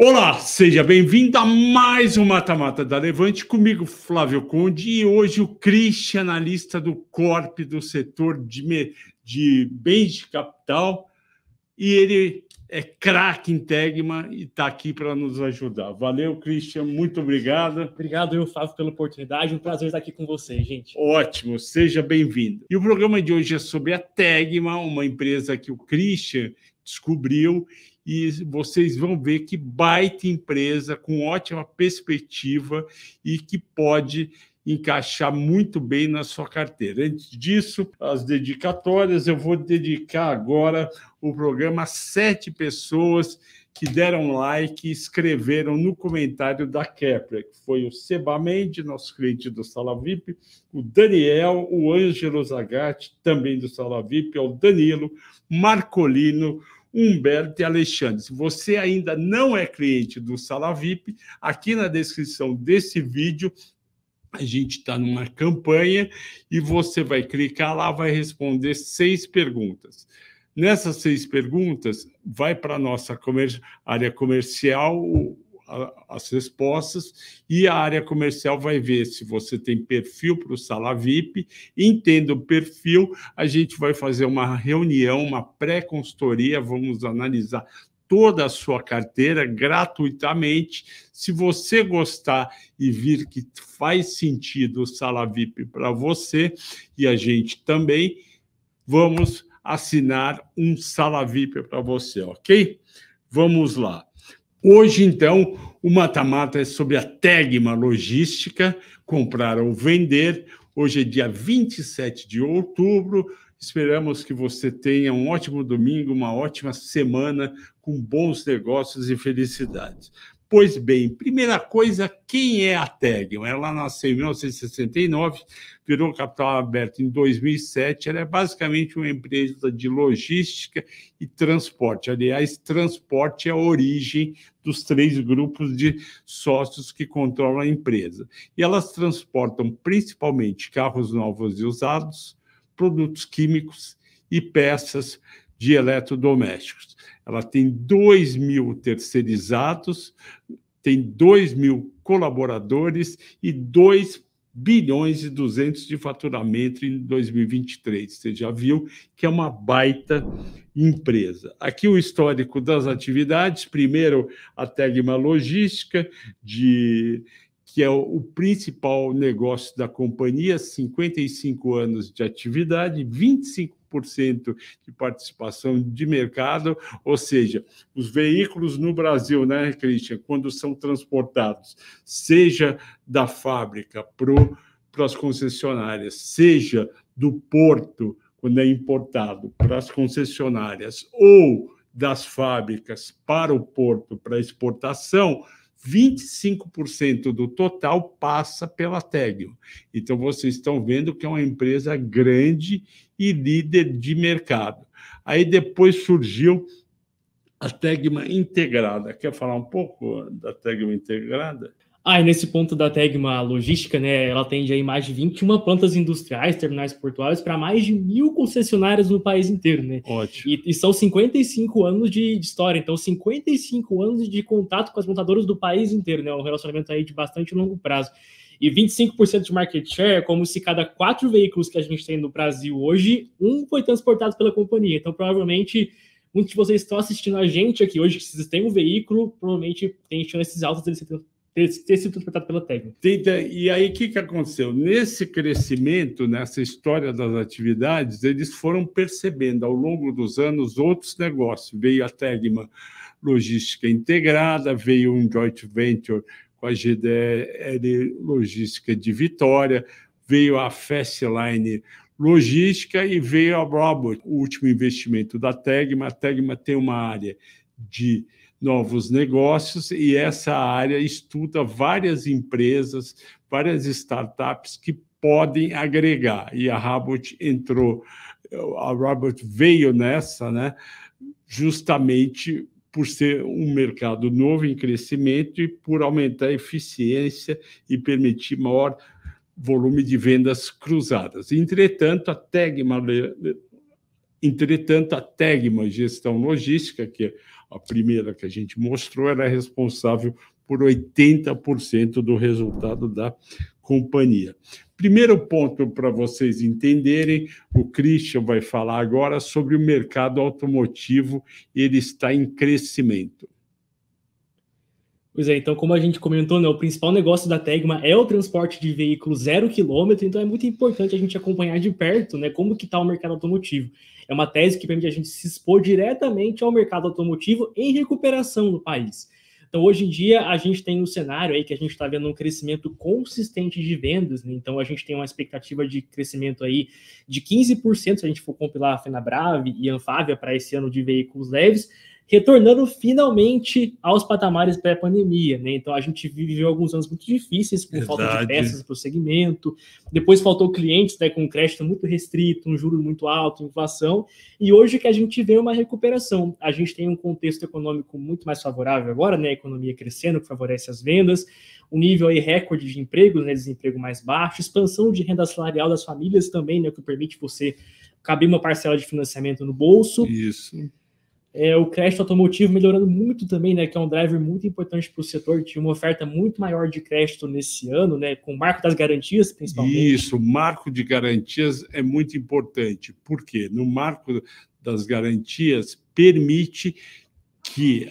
Olá, seja bem-vindo a mais um Mata-Mata da Levante, comigo Flávio Conde e hoje o Christian, analista do Corp, do setor de bens de capital, e ele é craque em Tegma e está aqui para nos ajudar. Valeu, Christian, muito obrigado. Obrigado, Flávio, pela oportunidade, um prazer estar aqui com vocês, gente. Ótimo, seja bem-vindo. E o programa de hoje é sobre a Tegma, uma empresa que o Christian descobriu, e vocês vão ver que baita empresa, com ótima perspectiva e que pode encaixar muito bem na sua carteira. Antes disso, as dedicatórias, eu vou dedicar agora o programa a 7 pessoas que deram like e escreveram no comentário da Kepler, que foi o Seba Mendes, nosso cliente do Sala VIP, o Daniel, o Ângelo Zagatti, também do Sala VIP, o Danilo, Marcolino, Humberto e Alexandre. Se você ainda não é cliente do Sala VIP, aqui na descrição desse vídeo, a gente está numa campanha e você vai clicar lá, vai responder 6 perguntas. Nessas 6 perguntas, vai para a nossa área comercial as respostas, e a área comercial vai ver se você tem perfil para o Sala VIP. Entenda o perfil, a gente vai fazer uma reunião, uma pré-consultoria, vamos analisar toda a sua carteira gratuitamente. Se você gostar e vir que faz sentido o Sala VIP para você, e a gente também, vamos assinar um Sala VIP para você, ok? Vamos lá. Hoje, então, o Mata-Mata é sobre a Tegma Logística, comprar ou vender. Hoje é dia 27 de outubro. Esperamos que você tenha um ótimo domingo, uma ótima semana, com bons negócios e felicidades. Pois bem, primeira coisa, quem é a Tegma? Ela nasceu em 1969, virou capital aberto em 2007. Ela é basicamente uma empresa de logística e transporte. Aliás, transporte é a origem dos 3 grupos de sócios que controlam a empresa. E elas transportam principalmente carros novos e usados, produtos químicos e peças de eletrodomésticos. Ela tem 2.000 terceirizados, tem 2.000 colaboradores e 2 bilhões e 200 de faturamento em 2023. Você já viu que é uma baita empresa. Aqui o histórico das atividades. Primeiro, a Tegma Logística, que é o principal negócio da companhia, 55 anos de atividade, 25% de participação de mercado, ou seja, os veículos no Brasil, né, Christian, quando são transportados, seja da fábrica para as concessionárias, seja do porto, quando é importado, para as concessionárias, ou das fábricas para o porto, para exportação, 25% do total passa pela Tegma. Então, vocês estão vendo que é uma empresa grande e líder de mercado. Aí depois surgiu a Tegma Integrada. Quer falar um pouco da Tegma Integrada? E nesse ponto da Tegma Logística, né, ela atende aí mais de 21 plantas industriais, terminais portuários, para mais de 1.000 concessionárias no país inteiro, né? Ótimo. E são 55 anos de história, então 55 anos de contato com as montadoras do país inteiro, né? Um relacionamento aí de bastante longo prazo. E 25% de market share é como se cada 4 veículos que a gente tem no Brasil hoje, um foi transportado pela companhia. Então, provavelmente, muitos de vocês estão assistindo a gente aqui hoje, que se vocês têm um veículo, provavelmente tem chances altas de ter sido transportado pela Tegma. E aí, o que aconteceu? Nesse crescimento, nessa história das atividades, eles foram percebendo ao longo dos anos outros negócios. Veio a Tegma Logística Integrada, veio um joint venture com a GDL Logística de Vitória, veio a Fastline Logística e veio a Robot, o último investimento da Tegma. A Tegma tem uma área de novos negócios, e essa área estuda várias empresas, várias startups que podem agregar. E a Robot veio nessa, né, justamente por ser um mercado novo em crescimento e por aumentar a eficiência e permitir maior volume de vendas cruzadas. Entretanto, a Tegma Entretanto, a Tegma Gestão Logística, que é a primeira que a gente mostrou, era responsável por 80% do resultado da companhia. Primeiro ponto para vocês entenderem, o Christian vai falar agora sobre o mercado automotivo, ele está em crescimento. Pois é, então, como a gente comentou, né, o principal negócio da Tegma é o transporte de veículos 0 km, então é muito importante a gente acompanhar de perto, né, como que está o mercado automotivo. É uma tese que permite a gente se expor diretamente ao mercado automotivo em recuperação no país. Então, hoje em dia, a gente tem um cenário aí que a gente está vendo um crescimento consistente de vendas, né? Então, a gente tem uma expectativa de crescimento aí de 15%, se a gente for compilar a Fenabrave e a Anfávia para esse ano de veículos leves, retornando finalmente aos patamares pré-pandemia, né? Então, a gente viveu alguns anos muito difíceis por falta de peças para o segmento, depois faltou clientes, né, com crédito muito restrito, um juro muito alto, inflação, e hoje que a gente vê uma recuperação. A gente tem um contexto econômico muito mais favorável agora, né? A economia crescendo, que favorece as vendas, um nível aí recorde de empregos, né, desemprego mais baixo, expansão de renda salarial das famílias também, né, que permite você caber uma parcela de financiamento no bolso. Isso. O crédito automotivo melhorando muito também, né, que é um driver muito importante para o setor. Tinha uma oferta muito maior de crédito nesse ano, né, com o marco das garantias, principalmente. Isso, o marco de garantias é muito importante. Por quê? No marco das garantias permite que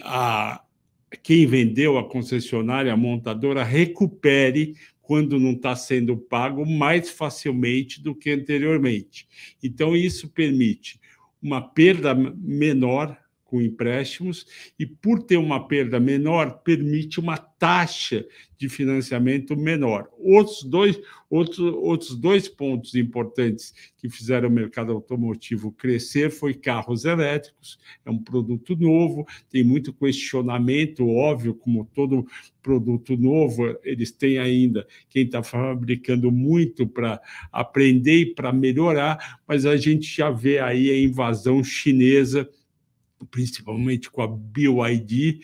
quem vendeu, a concessionária, a montadora, recupere quando não está sendo pago mais facilmente do que anteriormente. Então, isso permite uma perda menor com empréstimos e, por ter uma perda menor, permite uma taxa de financiamento menor. Outros dois pontos importantes que fizeram o mercado automotivo crescer foi carros elétricos, é um produto novo, tem muito questionamento, óbvio, como todo produto novo, eles têm ainda quem está fabricando muito para aprender e para melhorar, mas a gente já vê aí a invasão chinesa, principalmente com a BYD.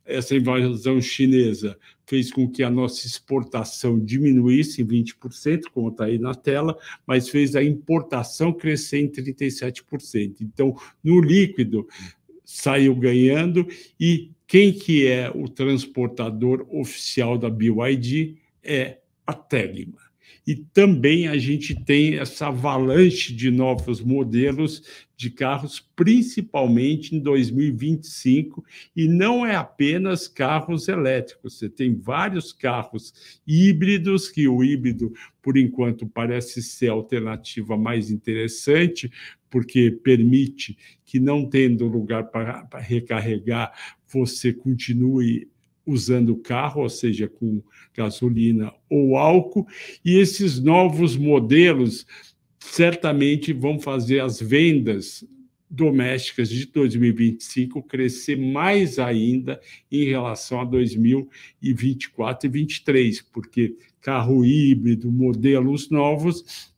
Essa invasão chinesa fez com que a nossa exportação diminuísse em 20%, como está aí na tela, mas fez a importação crescer em 37%. Então, no líquido, saiu ganhando, e quem que é o transportador oficial da BYD é a Tegma. E também a gente tem essa avalanche de novos modelos de carros, principalmente em 2025, e não é apenas carros elétricos. Você tem vários carros híbridos, que o híbrido, por enquanto, parece ser a alternativa mais interessante, porque permite que, não tendo lugar para recarregar, você continue usando o carro, ou seja, com gasolina ou álcool, e esses novos modelos certamente vão fazer as vendas domésticas de 2025 crescer mais ainda em relação a 2024 e 2023, porque carro híbrido, modelos novos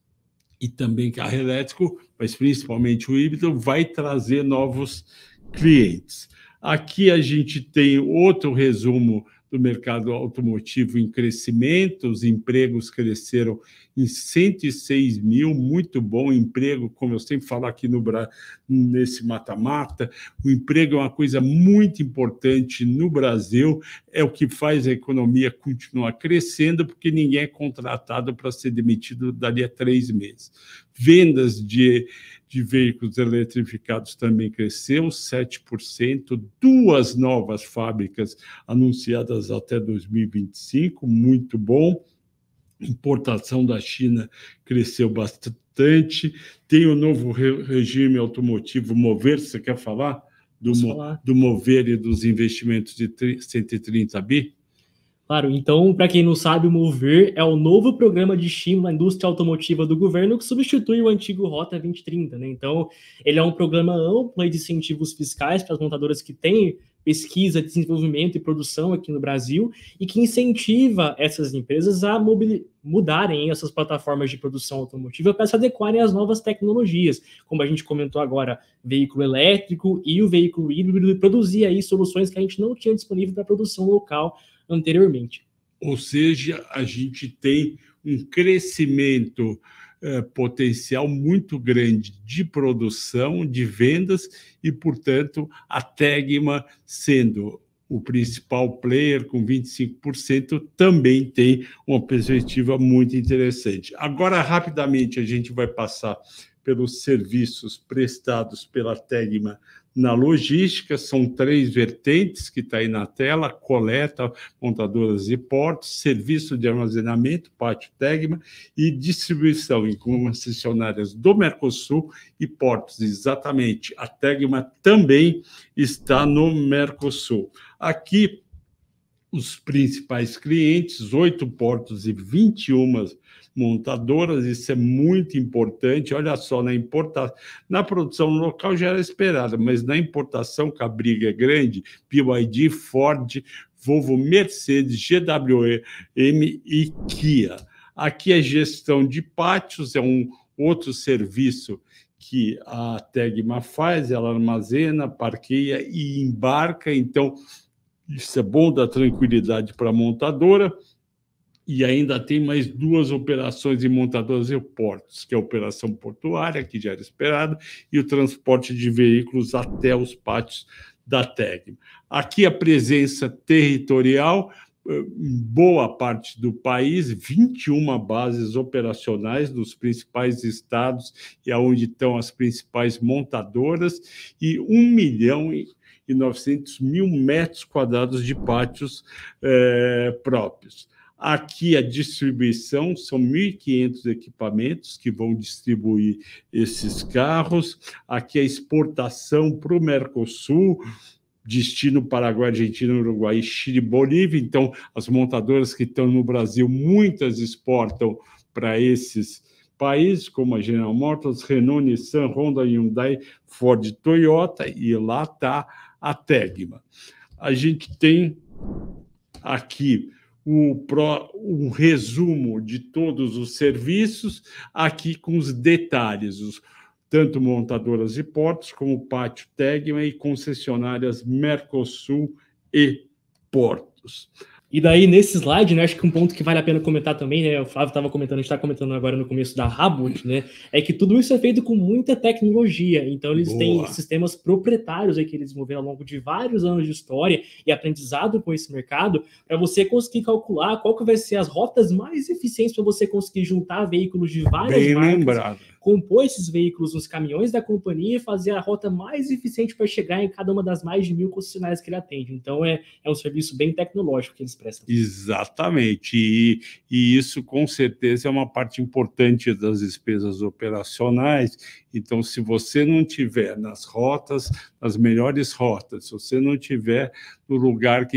e também carro elétrico, mas principalmente o híbrido, vai trazer novos clientes. Aqui a gente tem outro resumo do mercado automotivo em crescimento, os empregos cresceram em 106 mil, muito bom emprego, como eu sempre falo aqui nesse mata-mata, o emprego é uma coisa muito importante no Brasil, é o que faz a economia continuar crescendo, porque ninguém é contratado para ser demitido dali a 3 meses. Vendas de veículos eletrificados também cresceu 7%, 2 novas fábricas anunciadas até 2025, muito bom. Importação da China cresceu bastante. Tem o novo regime automotivo Mover, você quer falar? Do Mover e dos investimentos de 130 bi? Claro, então, para quem não sabe, o Mover é o novo programa de estímulo à indústria automotiva do governo que substitui o antigo Rota 2030, né? Então, ele é um programa amplo de incentivos fiscais para as montadoras que têm pesquisa, desenvolvimento e produção aqui no Brasil e que incentiva essas empresas a mudarem essas plataformas de produção automotiva para se adequarem às novas tecnologias, como a gente comentou agora, veículo elétrico e o veículo híbrido, e produzir aí soluções que a gente não tinha disponível para produção local anteriormente. Ou seja, a gente tem um crescimento potencial muito grande de produção, de vendas, e, portanto, a Tegma, sendo o principal player com 25%, também tem uma perspectiva muito interessante. Agora, rapidamente, a gente vai passar pelos serviços prestados pela Tegma na logística. São 3 vertentes que está aí na tela: coleta, montadoras e portos, serviço de armazenamento, Pátio Tegma, e distribuição em concessionárias do Mercosul e portos. Exatamente, a Tegma também está no Mercosul. Aqui, os principais clientes: 8 portos e 21 montadoras. Isso é muito importante. Olha só, na produção local já era esperada, mas na importação, que a briga é grande: BYD, Ford, Volvo, Mercedes, GWM e Kia. Aqui a gestão de pátios é um outro serviço que a Tegma faz. Ela armazena, parqueia e embarca. Então, isso é bom, dá tranquilidade para a montadora. E ainda tem mais 2 operações em montadoras e portos, que é a operação portuária, que já era esperada, e o transporte de veículos até os pátios da Tegma. Aqui a presença territorial, em boa parte do país, 21 bases operacionais nos principais estados e onde estão as principais montadoras, e 1.900.000 metros quadrados de pátios próprios. Aqui a distribuição, são 1.500 equipamentos que vão distribuir esses carros. Aqui a exportação para o Mercosul, destino Paraguai, Argentina, Uruguai, Chile e Bolívia. Então, as montadoras que estão no Brasil, muitas exportam para esses países, como a General Motors, Renault, Nissan, Honda, Hyundai, Ford, Toyota, e lá está a Tegma. A gente tem aqui um resumo de todos os serviços, aqui com os detalhes, tanto montadoras e portos, como Pátio Tegma e concessionárias Mercosul e portos. E daí, nesse slide, né, acho que um ponto que vale a pena comentar também, né, o Flávio estava comentando, a gente está comentando agora no começo da Rabot, né, é que tudo isso é feito com muita tecnologia. Então, eles têm sistemas proprietários aí que eles desenvolveram ao longo de vários anos de história e aprendizado com esse mercado, para você conseguir calcular qual que vai ser as rotas mais eficientes para você conseguir juntar veículos de várias marcas, compor esses veículos nos caminhões da companhia e fazer a rota mais eficiente para chegar em cada uma das mais de 1.000 concessionárias que ele atende. Então, é um serviço bem tecnológico que eles prestam. Exatamente, e isso com certeza é uma parte importante das despesas operacionais. Então, se você não tiver nas rotas, nas melhores rotas, se você não tiver no lugar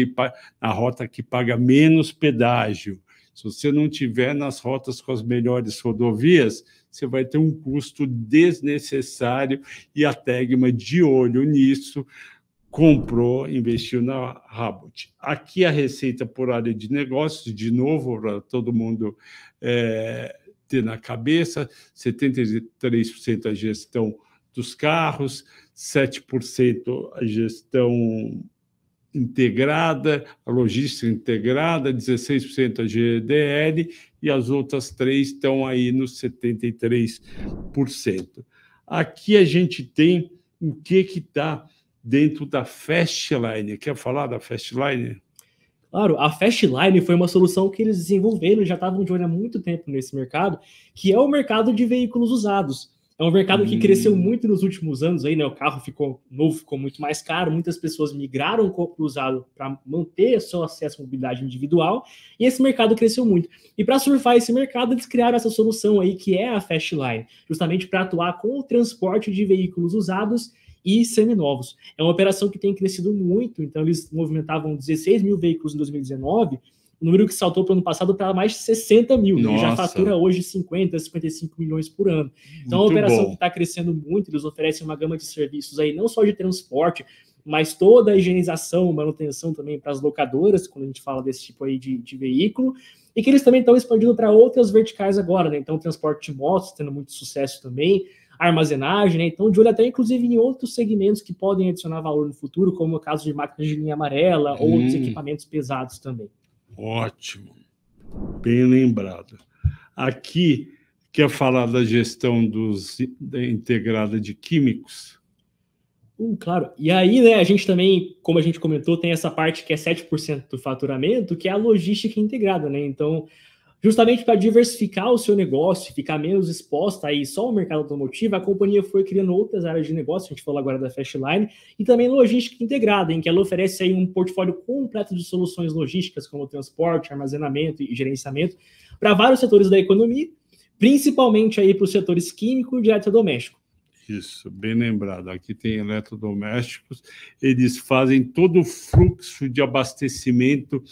na rota que paga menos pedágio, se você não tiver nas rotas com as melhores rodovias, você vai ter um custo desnecessário, e a Tegma, de olho nisso, comprou, investiu na Rabot. Aqui a receita por área de negócios, de novo, para todo mundo ter na cabeça: 73% a gestão dos carros, 7% a gestão integrada, a logística integrada, 16% a GDL, e as outras 3 estão aí nos 73%. Aqui a gente tem o que está dentro da Fastline. Quer falar da Fastline? Claro, a Fastline foi uma solução que eles desenvolveram, já estavam de olho há muito tempo nesse mercado, que é o mercado de veículos usados. É um mercado que cresceu muito nos últimos anos, aí, né? O carro ficou novo, ficou muito mais caro, muitas pessoas migraram para o usado para manter seu acesso à mobilidade individual, e esse mercado cresceu muito. E para surfar esse mercado, eles criaram essa solução aí, que é a Fastline, justamente para atuar com o transporte de veículos usados e seminovos. É uma operação que tem crescido muito. Então eles movimentavam 16 mil veículos em 2019, o número que saltou para o ano passado para mais de 60 mil. Ele já fatura hoje 50, 55 milhões por ano. Então é uma operação que está crescendo muito. Eles oferecem uma gama de serviços aí, não só de transporte, mas toda a higienização, manutenção também para as locadoras, quando a gente fala desse tipo aí de veículo, e que eles também estão expandindo para outras verticais agora, né? Então, transporte de motos tendo muito sucesso também, armazenagem, né? Então, de olho até inclusive em outros segmentos que podem adicionar valor no futuro, como o caso de máquinas de linha amarela ou outros equipamentos pesados também. Ótimo, bem lembrado. Aqui, Quer falar da gestão da integrada de químicos? Claro. E aí, né, a gente também, como a gente comentou, tem essa parte que é 7% do faturamento, que é a logística integrada, né? Então, justamente para diversificar o seu negócio, ficar menos exposta aí só ao mercado automotivo, a companhia foi criando outras áreas de negócio, a gente falou agora da Fastline, e também logística integrada, em que ela oferece aí um portfólio completo de soluções logísticas, como transporte, armazenamento e gerenciamento, para vários setores da economia, principalmente aí para os setores químico e de eletrodoméstico. Isso, bem lembrado. Aqui tem eletrodomésticos, eles fazem todo o fluxo de abastecimento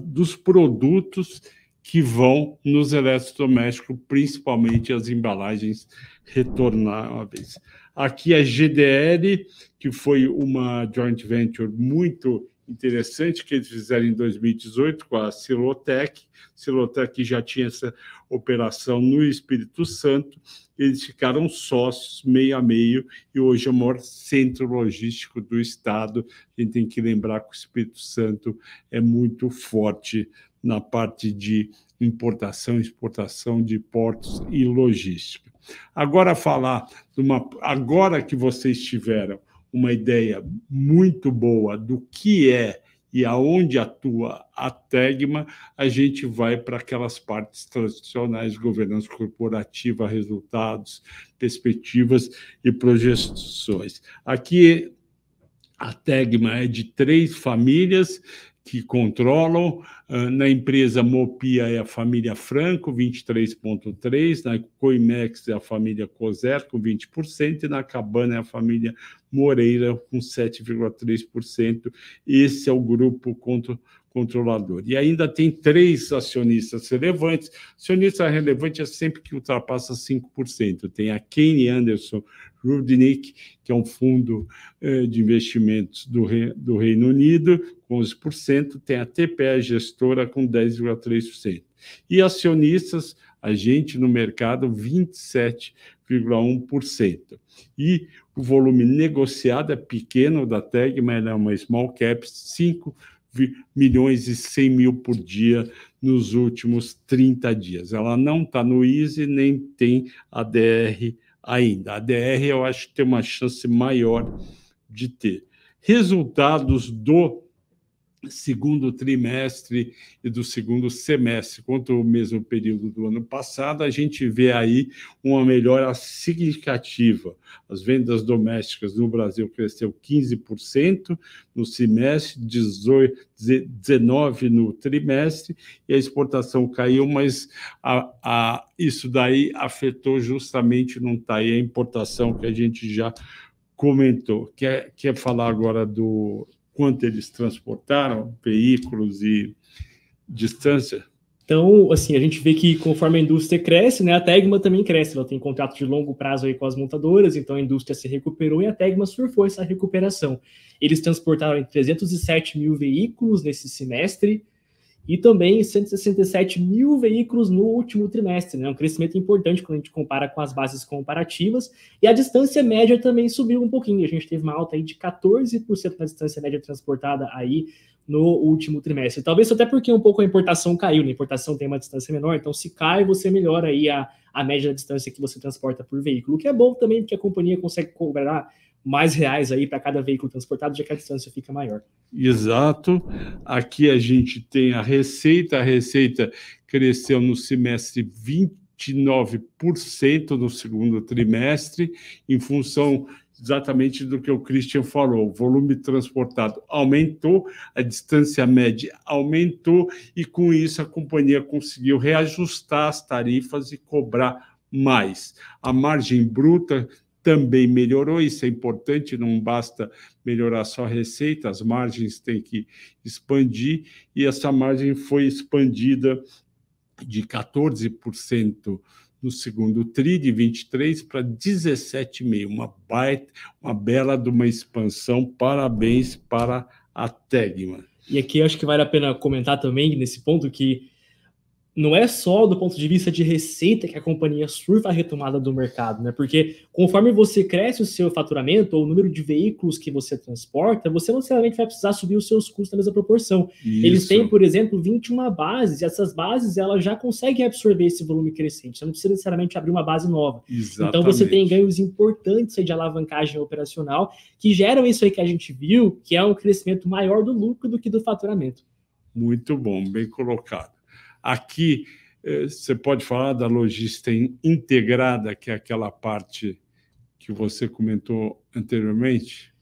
dos produtos que vão nos eletrodomésticos, principalmente as embalagens retornáveis. Aqui a GDL, que foi uma joint venture muito interessante que eles fizeram em 2018 com a Silotec. Silotec já tinha essa operação no Espírito Santo. Eles ficaram sócios meio a meio e hoje é o maior centro logístico do estado. A gente tem que lembrar que o Espírito Santo é muito forte na parte de importação e exportação de portos e logística. Agora agora que vocês tiveram uma ideia muito boa do que é e aonde atua a Tegma, a gente vai para aquelas partes tradicionais, governança corporativa, resultados, perspectivas e projeções. Aqui, a Tegma é de 3 famílias que controlam. Na empresa Mopia é a família Franco, 23,3%, na Coimex é a família Coser, com 20%, e na Cabana é a família Moreira, com 7,3%. Esse é o grupo controlador. E ainda tem 3 acionistas relevantes. Acionista relevante é sempre que ultrapassa 5%. Tem a Kayne Anderson Rudnick, que é um fundo de investimentos do Reino Unido, com 11%, tem a TPE Gestora, com 10,3%. E acionistas, a gente no mercado, 27,1%. E o volume negociado é pequeno da Tegma, ela é uma small cap, 5 milhões e 100 mil por dia nos últimos 30 dias. Ela não está no ISE, nem tem ADR ainda. A ADR eu acho que tem uma chance maior de ter. Resultados do segundo trimestre e do segundo semestre, quanto o mesmo período do ano passado, a gente vê aí uma melhora significativa. As vendas domésticas no Brasil cresceu 15% no semestre, 19% no trimestre, e a exportação caiu, mas isso daí afetou justamente, não está aí a importação que a gente já comentou. Quer falar agora do quanto eles transportaram, veículos e distância? Então, assim, a gente vê que conforme a indústria cresce, né, a Tegma também cresce. Ela tem contrato de longo prazo aí com as montadoras, então a indústria se recuperou e a Tegma surfou essa recuperação. Eles transportaram 307 mil veículos nesse semestre e também 167 mil veículos no último trimestre, né? Um crescimento importante quando a gente compara com as bases comparativas. E a distância média também subiu um pouquinho. A gente teve uma alta aí de 14% na distância média transportada aí no último trimestre. Talvez até porque um pouco a importação caiu, né? A importação tem uma distância menor, então se cai, você melhora aí a média da distância que você transporta por veículo, o que é bom também, porque a companhia consegue cobrar mais reais aí para cada veículo transportado, já que a distância fica maior. Exato. Aqui a gente tem a receita cresceu no semestre 29% no segundo trimestre, em função exatamente do que o Christian falou. O volume transportado aumentou, a distância média aumentou, e com isso a companhia conseguiu reajustar as tarifas e cobrar mais. A margem bruta também melhorou, isso é importante, não basta melhorar só a receita, as margens têm que expandir, e essa margem foi expandida de 14% no segundo TRI, de 23% para 17,5%, uma bela de uma expansão. Parabéns para a Tegma. E aqui eu acho que vale a pena comentar também, nesse ponto, que não é só do ponto de vista de receita que a companhia surfa a retomada do mercado, né? Porque conforme você cresce o seu faturamento ou o número de veículos que você transporta, você não necessariamente vai precisar subir os seus custos na mesma proporção. Isso. Eles têm, por exemplo, 21 bases, e essas bases elas já conseguem absorver esse volume crescente. Você não precisa necessariamente abrir uma base nova. Exatamente. Então você tem ganhos importantes aí de alavancagem operacional que geram isso aí que a gente viu, que é um crescimento maior do lucro do que do faturamento. Muito bom, bem colocado. Aqui, você pode falar da logística integrada, que é aquela parte que você comentou anteriormente?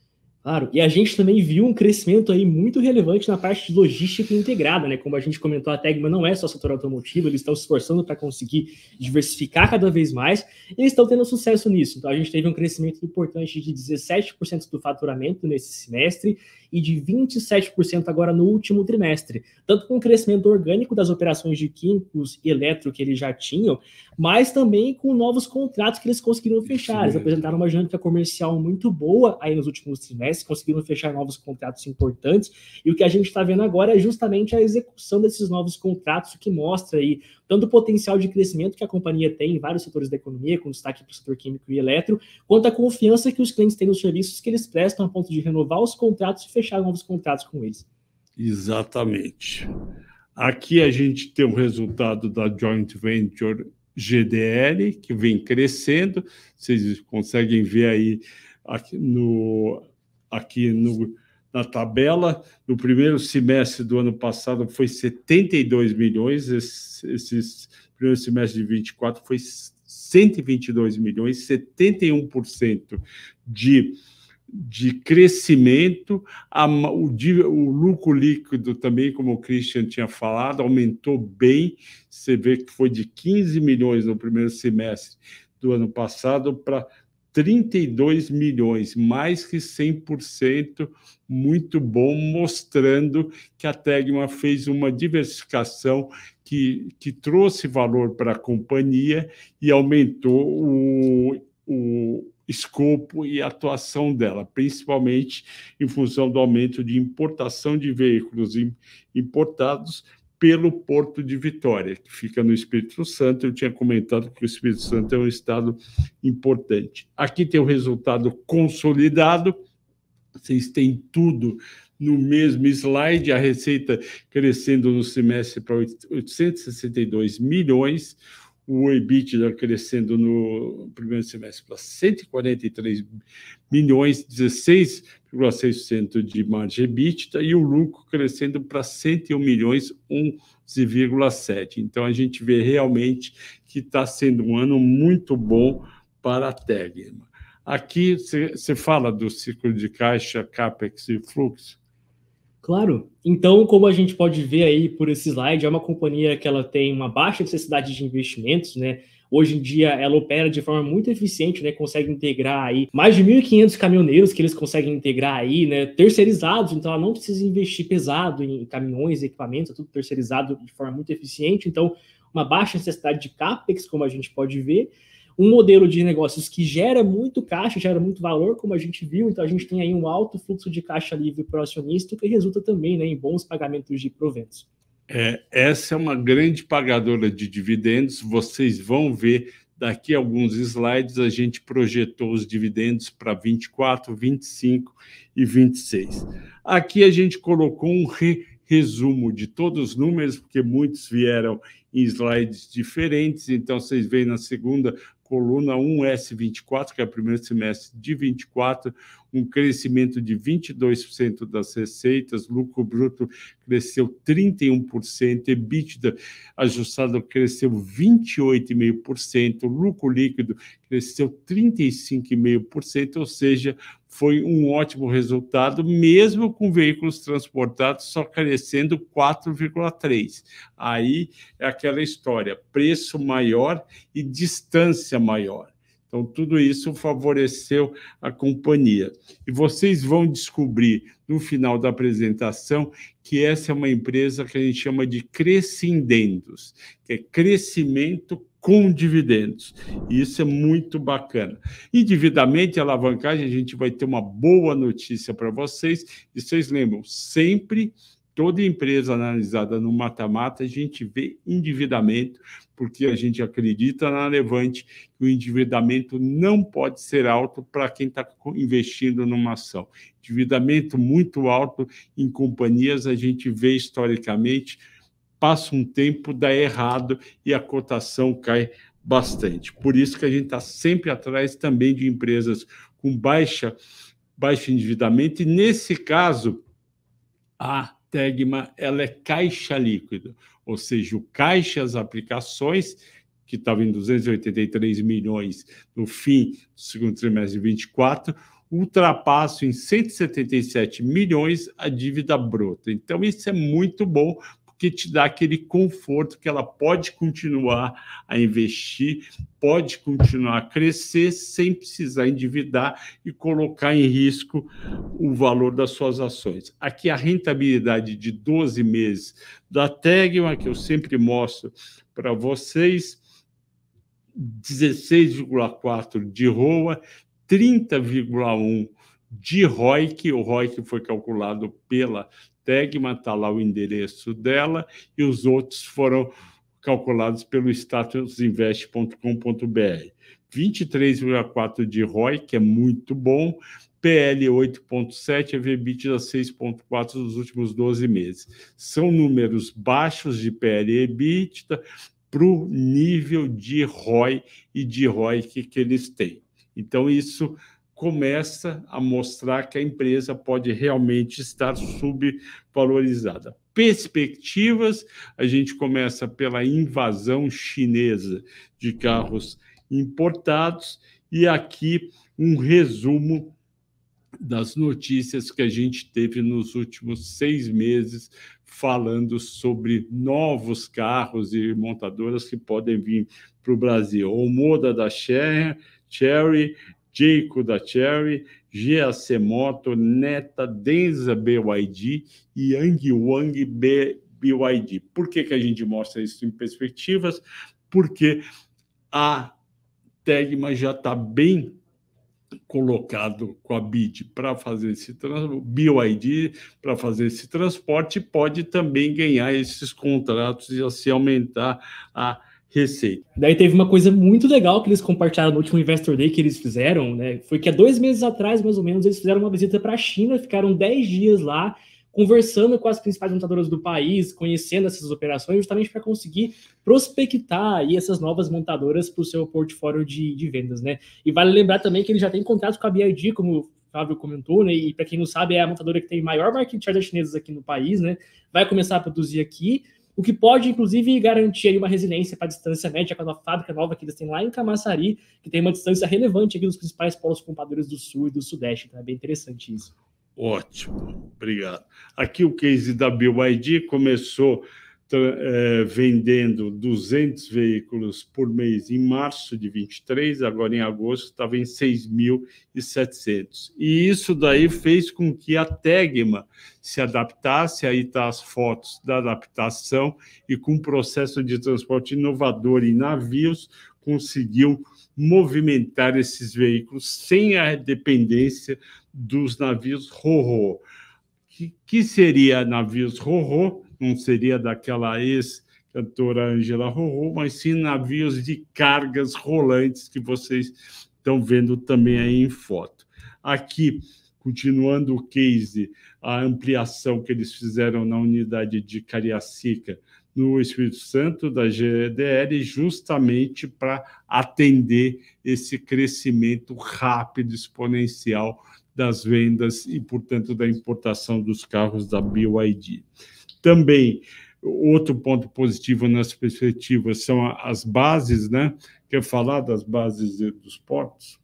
Claro, e a gente também viu um crescimento aí muito relevante na parte de logística integrada, né? Como a gente comentou, a Tegma não é só setor automotivo, eles estão se esforçando para conseguir diversificar cada vez mais, e eles estão tendo sucesso nisso. Então, a gente teve um crescimento importante de 17% do faturamento nesse semestre e de 27% agora no último trimestre, tanto com o crescimento orgânico das operações de químicos e eletro que eles já tinham, mas também com novos contratos que eles conseguiram fechar. Eles apresentaram uma dinâmica comercial muito boa aí nos últimos trimestres, conseguiram fechar novos contratos importantes, e o que a gente está vendo agora é justamente a execução desses novos contratos, o que mostra aí tanto o potencial de crescimento que a companhia tem em vários setores da economia, com destaque para o setor químico e eletro, quanto a confiança que os clientes têm nos serviços que eles prestam a ponto de renovar os contratos e fechar novos contratos com eles. Exatamente. Aqui a gente tem o resultado da Joint Venture GDL, que vem crescendo. Vocês conseguem ver aí na tabela. No primeiro semestre do ano passado foi 72 milhões, esse primeiro semestre de 24 foi 122 milhões, 71% de crescimento. O lucro líquido também, como o Christian tinha falado, aumentou bem. Você vê que foi de 15 milhões no primeiro semestre do ano passado para 32 milhões, mais que 100%, muito bom, mostrando que a Tegma fez uma diversificação que trouxe valor para a companhia e aumentou o escopo e atuação dela, principalmente em função do aumento de importação de veículos importados pelo Porto de Vitória, que fica no Espírito Santo. Eu tinha comentado que o Espírito Santo é um estado importante. Aqui tem o resultado consolidado, vocês têm tudo no mesmo slide, a receita crescendo no semestre para 862 milhões, o EBITDA crescendo no primeiro semestre para 143 milhões, 16,6% de margem EBITDA, e o lucro crescendo para 101 milhões, 11,7%. Então, a gente vê realmente que está sendo um ano muito bom para a Tegma. Aqui, você fala do ciclo de caixa, CAPEX e fluxo? Claro. Então, como a gente pode ver aí por esse slide, é uma companhia que ela tem uma baixa necessidade de investimentos, né? Hoje em dia, ela opera de forma muito eficiente, né? Consegue integrar aí mais de 1.500 caminhoneiros que eles conseguem integrar aí, né? Terceirizados, então ela não precisa investir pesado em caminhões, equipamentos, é tudo terceirizado de forma muito eficiente. Então, uma baixa necessidade de CAPEX, como a gente pode ver. Um modelo de negócios que gera muito caixa, gera muito valor, como a gente viu. Então, a gente tem aí um alto fluxo de caixa livre para o acionista, que resulta também, né, em bons pagamentos de proventos. Essa é uma grande pagadora de dividendos. Vocês vão ver daqui a alguns slides, a gente projetou os dividendos para 24, 25 e 26. Aqui a gente colocou um resumo de todos os números, porque muitos vieram em slides diferentes. Então, vocês veem na segunda coluna 1S24, que é o primeiro semestre de 24, um crescimento de 22% das receitas, lucro bruto cresceu 31%, EBITDA ajustado cresceu 28,5%, lucro líquido cresceu 35,5%, ou seja, foi um ótimo resultado, mesmo com veículos transportados só crescendo 4,3%. Aí é aquela história, preço maior e distância maior. Então, tudo isso favoreceu a companhia. E vocês vão descobrir, no final da apresentação, que essa é uma empresa que a gente chama de crescendendos, que é crescimento com dividendos. E isso é muito bacana. Indevidamente, a alavancagem, a gente vai ter uma boa notícia para vocês. E vocês lembram, sempre toda empresa analisada no mata-mata, a gente vê endividamento, porque a gente acredita na Levante que o endividamento não pode ser alto para quem está investindo numa ação. Endividamento muito alto em companhias, a gente vê historicamente, passa um tempo, dá errado e a cotação cai bastante. Por isso que a gente está sempre atrás também de empresas com baixo endividamento, e nesse caso, a Tegma ela é caixa líquido, ou seja, o caixa, as aplicações, que estava em 283 milhões no fim do segundo trimestre de 24, ultrapassam em 177 milhões a dívida bruta. Então, isso é muito bom, porque te dá aquele conforto que ela pode continuar a investir, pode continuar a crescer sem precisar endividar e colocar em risco o valor das suas ações. Aqui a rentabilidade de 12 meses da Tegma, que eu sempre mostro para vocês, 16,4 de ROA, 30,1 de ROIC. O ROIC foi calculado pela Tegma, está lá o endereço dela, e os outros foram calculados pelo statusinvest.com.br. 23,4 de ROI, que é muito bom, PL 8,7, EBITDA 6,4 nos últimos 12 meses. São números baixos de PL e EBITDA para o nível de ROI e de ROIC que eles têm. Então, isso começa a mostrar que a empresa pode realmente estar subvalorizada. Perspectivas, a gente começa pela invasão chinesa de carros importados, e aqui um resumo das notícias que a gente teve nos últimos 6 meses, falando sobre novos carros e montadoras que podem vir para o Brasil. O Moda da Chery, Jayco da Chery, GAC Moto, Neta, Denza BYD e Yangwang BYD. Por que a gente mostra isso em perspectivas? Porque a Tegma já está bem colocado com a BYD para fazer esse BYD para fazer esse transporte, pode também ganhar esses contratos e assim aumentar a receita. Daí teve uma coisa muito legal que eles compartilharam no último Investor Day que eles fizeram, né? Foi que há 2 meses atrás, mais ou menos, eles fizeram uma visita para a China, ficaram 10 dias lá, conversando com as principais montadoras do país, conhecendo essas operações, justamente para conseguir prospectar aí essas novas montadoras para o seu portfólio de vendas, né? E vale lembrar também que ele já tem contrato com a BYD, como o Fábio comentou, né? E para quem não sabe, é a montadora que tem maior market share das chinesas aqui no país, né? Vai começar a produzir aqui, o que pode, inclusive, garantir aí uma resiliência para a distância média com a fábrica nova que eles têm lá em Camaçari, que tem uma distância relevante aqui dos principais polos compradores do Sul e do Sudeste. Então é bem interessante isso. Ótimo, obrigado. Aqui o case da BYD começou vendendo 200 veículos por mês em março de 23, agora em agosto estava em 6.700. E isso daí fez com que a Tegma se adaptasse, aí está as fotos da adaptação, e com um processo de transporte inovador em navios, conseguiu movimentar esses veículos sem a dependência dos navios ro-ro. Que seria navios ro-ro? Não seria daquela ex-cantora Angela Rorô, mas sim navios de cargas rolantes que vocês estão vendo também aí em foto. Aqui, continuando o case, a ampliação que eles fizeram na unidade de Cariacica, no Espírito Santo, da GDL, justamente para atender esse crescimento rápido, exponencial das vendas e, portanto, da importação dos carros da BYD. Também, outro ponto positivo nas perspectivas são as bases, né? Quer falar das bases dos portos?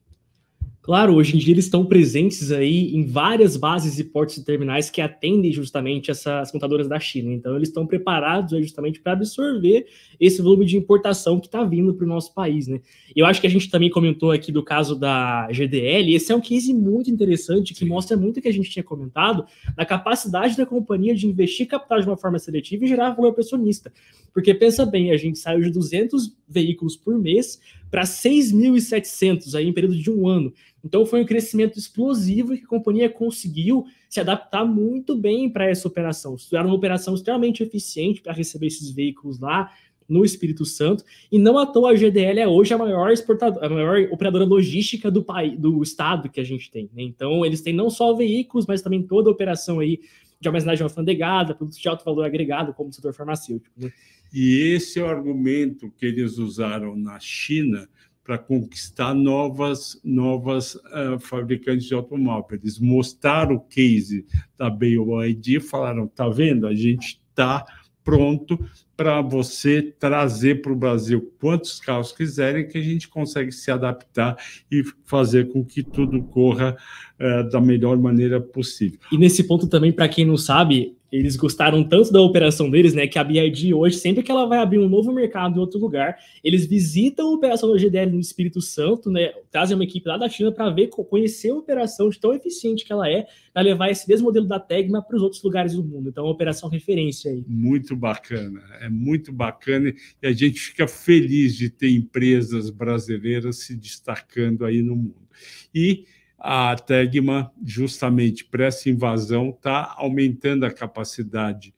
Claro, hoje em dia eles estão presentes aí em várias bases e portos e terminais que atendem justamente essas montadoras da China. Então, eles estão preparados aí justamente para absorver esse volume de importação que está vindo para o nosso país, né? Eu acho que a gente também comentou aqui do caso da GDL. Esse é um case muito interessante que mostra muito o que a gente tinha comentado da capacidade da companhia de investir capital de uma forma seletiva e gerar valor para o acionista. Porque pensa bem, a gente saiu de 200 veículos por mês para 6.700 aí em período de um ano. Então foi um crescimento explosivo que a companhia conseguiu se adaptar muito bem para essa operação. Era uma operação extremamente eficiente para receber esses veículos lá no Espírito Santo, e não à toa a GDL é hoje a maior operadora logística do país, do estado que a gente tem, né? Então eles têm não só veículos, mas também toda a operação aí de armazenagem alfandegada, produtos de alto valor agregado, como o setor farmacêutico, né? E esse é o argumento que eles usaram na China para conquistar novas fabricantes de automóveis. Eles mostraram o case da BYD e falaram, tá vendo? A gente está pronto para você trazer para o Brasil quantos carros quiserem, que a gente consegue se adaptar e fazer com que tudo corra da melhor maneira possível. E nesse ponto também, para quem não sabe, eles gostaram tanto da operação deles, né, que a BYD hoje, sempre que ela vai abrir um novo mercado em outro lugar, eles visitam a operação da GDL no Espírito Santo, né, trazem uma equipe lá da China para conhecer a operação de tão eficiente que ela é, para levar esse mesmo modelo da Tegma para os outros lugares do mundo. Então, é uma operação referência aí. Muito bacana, é muito bacana, e a gente fica feliz de ter empresas brasileiras se destacando aí no mundo. E a Tegma, justamente para essa invasão, está aumentando a capacidade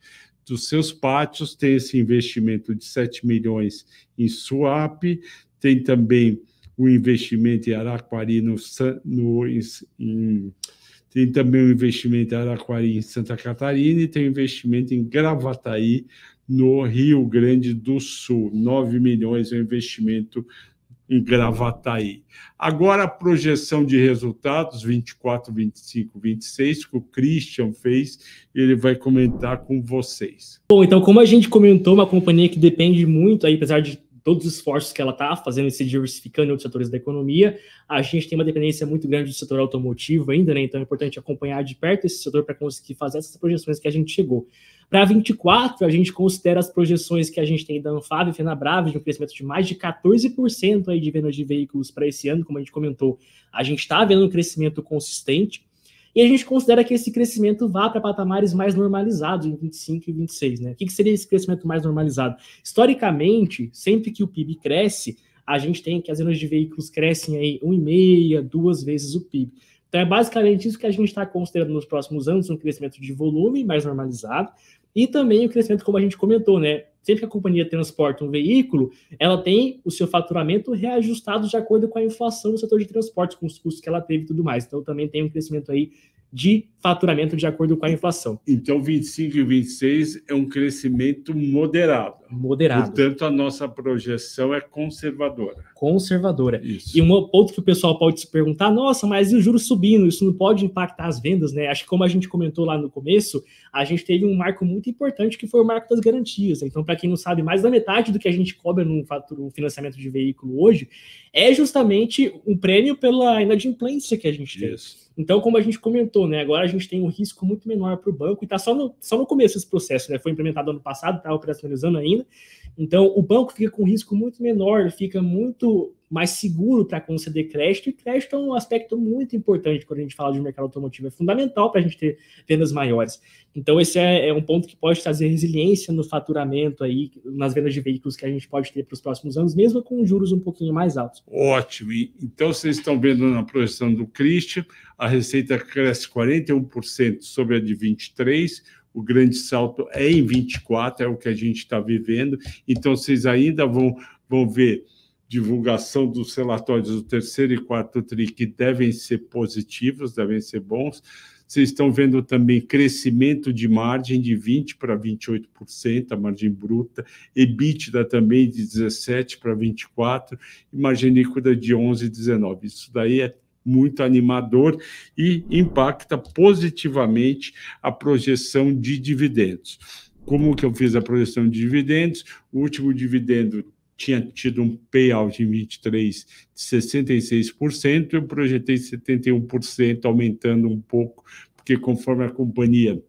dos seus pátios, tem esse investimento de 7 milhões em Suape, tem também o investimento em Araquari, tem também o investimento em Araquari, em Santa Catarina, e tem o investimento em Gravataí, no Rio Grande do Sul. 9 milhões é o investimento em Gravataí. Agora, a projeção de resultados, 24, 25, 26, que o Christian fez, ele vai comentar com vocês. Bom, então, como a gente comentou, uma companhia que depende muito, aí, apesar de todos os esforços que ela está fazendo e se diversificando em outros setores da economia, a gente tem uma dependência muito grande do setor automotivo ainda, né? Então é importante acompanhar de perto esse setor para conseguir fazer essas projeções que a gente chegou. Para 24, a gente considera as projeções que a gente tem da Anfávia e Fenabrave de um crescimento de mais de 14% aí de vendas de veículos para esse ano, como a gente comentou. A gente está vendo um crescimento consistente, e a gente considera que esse crescimento vá para patamares mais normalizados em 25 e 26, né? O que seria esse crescimento mais normalizado? Historicamente, sempre que o PIB cresce, a gente tem que as vendas de veículos crescem aí 1,5, 2 vezes o PIB. Então é basicamente isso que a gente está considerando nos próximos anos, um crescimento de volume mais normalizado, e também o crescimento, como a gente comentou, né? Sempre que a companhia transporta um veículo, ela tem o seu faturamento reajustado de acordo com a inflação do setor de transportes, com os custos que ela teve e tudo mais. Então, também tem um crescimento aí de faturamento de acordo com a inflação. Então, 25 e 26 é um crescimento moderado. Moderado. Portanto, a nossa projeção é conservadora. Conservadora. Isso. E um ponto que o pessoal pode se perguntar, nossa, mas e o juros subindo? Isso não pode impactar as vendas, né? Acho que como a gente comentou lá no começo, a gente teve um marco muito importante que foi o marco das garantias. Então, para quem não sabe, mais da metade do que a gente cobra no financiamento de veículo hoje é justamente um prêmio pela inadimplência que a gente tem. Isso. Então, como a gente comentou, né, agora a gente tem um risco muito menor para o banco e está só no começo desse processo, né? Foi implementado ano passado, está operacionalizando ainda. Então, o banco fica com um risco muito menor, fica muito mais seguro para conceder crédito, e crédito é um aspecto muito importante quando a gente fala de mercado automotivo, é fundamental para a gente ter vendas maiores. Então, esse é um ponto que pode trazer resiliência no faturamento aí, nas vendas de veículos que a gente pode ter para os próximos anos, mesmo com juros um pouquinho mais altos. Ótimo. Então, vocês estão vendo na projeção do Christian, a receita cresce 41% sobre a de 23%, o grande salto é em 24, é o que a gente está vivendo. Então, vocês ainda vão ver divulgação dos relatórios do terceiro e quarto TRI, que devem ser positivos, devem ser bons. Vocês estão vendo também crescimento de margem de 20% para 28%, a margem bruta, EBITDA também de 17% para 24%, e margem líquida de 11% e 19%. Isso daí é muito animador e impacta positivamente a projeção de dividendos. Como que eu fiz a projeção de dividendos? O último dividendo tinha tido um payout em 23 de 66%, eu projetei 71%, aumentando um pouco, porque conforme a companhia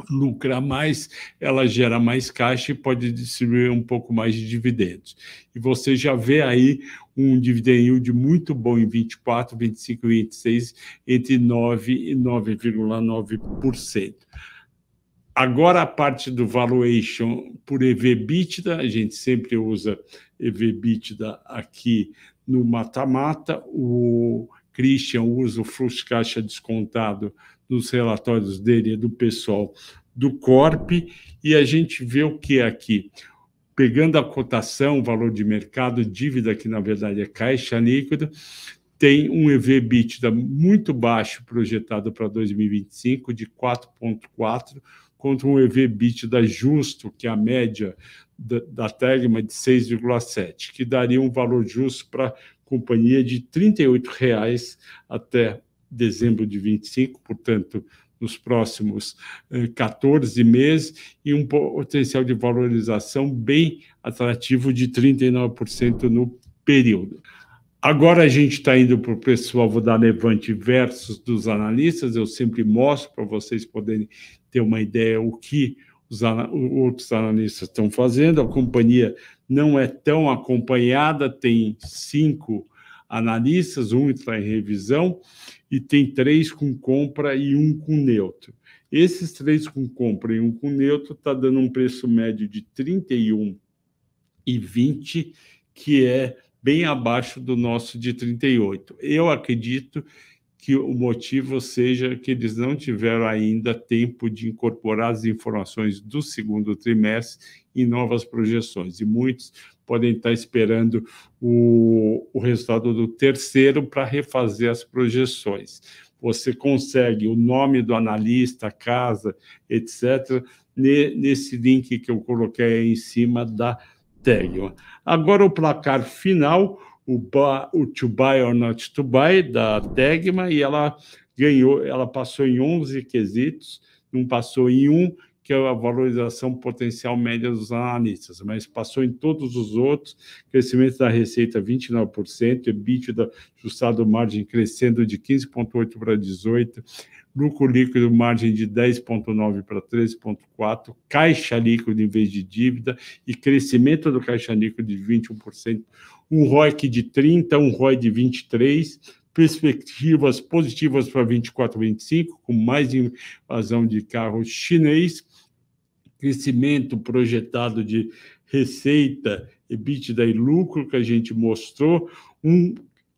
lucra mais, ela gera mais caixa e pode distribuir um pouco mais de dividendos. E você já vê aí um dividend yield muito bom em 24, 25 e 26, entre 9% e 9,9%. Agora, a parte do valuation por EV/EBITDA, a gente sempre usa EV/EBITDA aqui no mata-mata. O Christian usa o fluxo de caixa descontado nos relatórios dele e do pessoal do Corp, e a gente vê o que é aqui. Pegando a cotação, valor de mercado, dívida, que na verdade é caixa líquida, tem um EV/EBITDA muito baixo projetado para 2025, de 4,4, contra um EV/EBITDA justo, que é a média da Tegma, de 6,7, que daria um valor justo para a companhia de R$ 38 até dezembro de 25, portanto, nos próximos 14 meses, e um potencial de valorização bem atrativo de 39% no período. Agora a gente está indo para o preço-alvo da Levante versus dos analistas. Eu sempre mostro para vocês poderem ter uma ideia o que os outros analistas estão fazendo. A companhia não é tão acompanhada, tem 5 analistas, um está em revisão, e tem 3 com compra e 1 com neutro. Esses 3 com compra e 1 com neutro está dando um preço médio de 31,20, que é bem abaixo do nosso de 38. Eu acredito que o motivo seja que eles não tiveram ainda tempo de incorporar as informações do segundo trimestre em novas projeções, e muitos podem estar esperando o resultado do terceiro para refazer as projeções. Você consegue o nome do analista, a casa, etc., nesse link que eu coloquei aí em cima da Tegma. Agora, o placar final, o To Buy or Not to Buy, da Tegma, e ela ganhou, ela passou em 11 quesitos, não passou em um, que é a valorização potencial média dos analistas, mas passou em todos os outros. Crescimento da receita 29%, EBITDA ajustado margem crescendo de 15,8 para 18%, lucro líquido margem de 10,9 para 13,4, caixa líquido em vez de dívida, e crescimento do caixa líquido de 21%, um ROIC de 30%, um ROI de 23%, perspectivas positivas para 24 e 25, com mais invasão de carro chinês, crescimento projetado de receita, EBITDA e lucro, que a gente mostrou,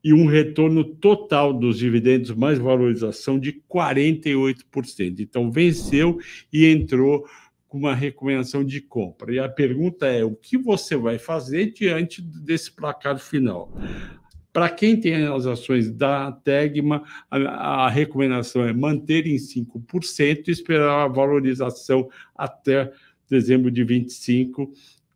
e um retorno total dos dividendos mais valorização de 48%. Então, venceu e entrou com uma recomendação de compra. E a pergunta é, o que você vai fazer diante desse placar final? Para quem tem as ações da Tegma, a recomendação é manter em 5% e esperar a valorização até dezembro de 25,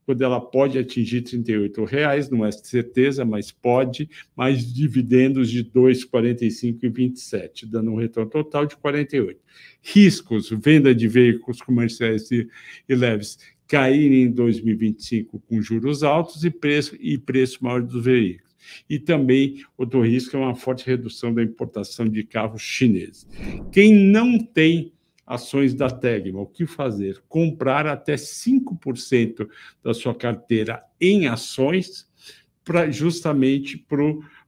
quando ela pode atingir R$ 38, não é certeza, mas pode, mais dividendos de 2,45 e 27, dando um retorno total de 48. Riscos, venda de veículos comerciais e leves caírem em 2025 com juros altos e preço maior dos veículos. E também, outro risco é uma forte redução da importação de carros chineses. Quem não tem ações da Tegma, o que fazer? Comprar até 5% da sua carteira em ações, justamente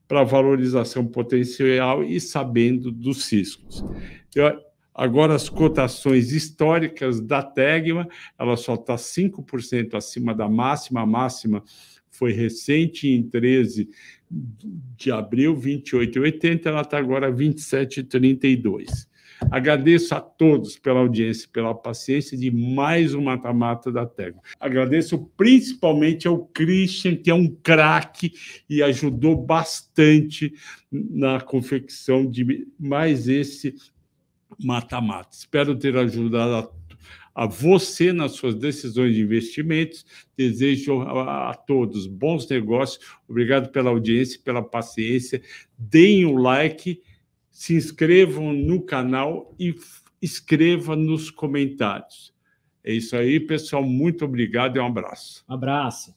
para valorização potencial e sabendo dos riscos. Agora, as cotações históricas da Tegma, ela só está 5% acima da máxima. A máxima foi recente, em 13 de abril, 28,80, ela está agora 27,32. Agradeço a todos pela audiência e pela paciência de mais um mata-mata da Tegma. Agradeço principalmente ao Christian, que é um craque e ajudou bastante na confecção de mais esse mata-mata. Espero ter ajudado a você nas suas decisões de investimentos. Desejo a todos bons negócios. Obrigado pela audiência e pela paciência. Deem o like, se inscrevam no canal e escreva nos comentários. É isso aí, pessoal. Muito obrigado e um abraço. Um abraço.